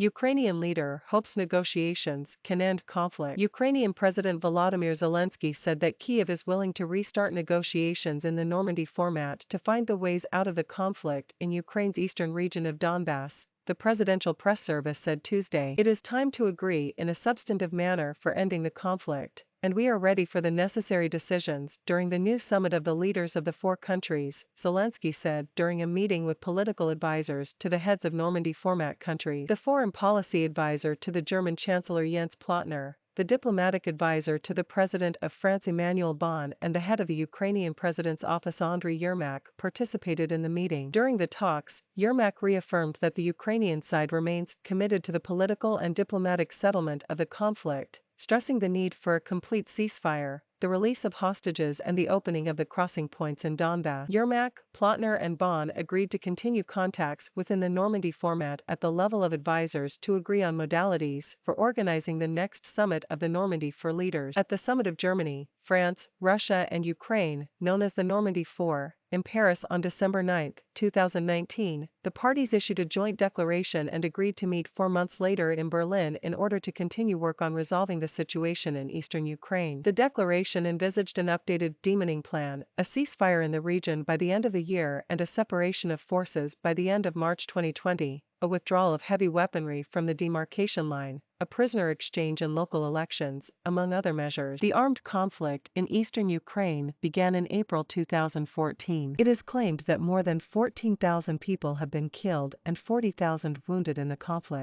Ukrainian leader hopes negotiations can end conflict. Ukrainian President Volodymyr Zelensky said that Kiev is willing to restart negotiations in the Normandy format to find the ways out of the conflict in Ukraine's eastern region of Donbas, the presidential press service said Tuesday. It is time to agree in a substantive manner for ending the conflict, and we are ready for the necessary decisions during the new summit of the leaders of the four countries, Zelensky said during a meeting with political advisors to the heads of Normandy format countries. The foreign policy advisor to the German chancellor Jens Plotner, the diplomatic advisor to the president of France Emmanuel Bonne, and the head of the Ukrainian president's office Andriy Yermak participated in the meeting. During the talks, Yermak reaffirmed that the Ukrainian side remains committed to the political and diplomatic settlement of the conflict, stressing the need for a complete ceasefire, the release of hostages and the opening of the crossing points in Donbas. Yermak, Plotner and Bonne agreed to continue contacts within the Normandy format at the level of advisors to agree on modalities for organizing the next summit of the Normandy Four leaders. At the summit of Germany, France, Russia and Ukraine, known as the Normandy Four, in Paris on December 9, 2019, the parties issued a joint declaration and agreed to meet 4 months later in Berlin in order to continue work on resolving the situation in eastern Ukraine. The declaration envisaged an updated demining plan, a ceasefire in the region by the end of the year and a separation of forces by the end of March 2020, a withdrawal of heavy weaponry from the demarcation line, a prisoner exchange and local elections, among other measures. The armed conflict in eastern Ukraine began in April 2014. It is claimed that more than 14,000 people have been killed and 40,000 wounded in the conflict.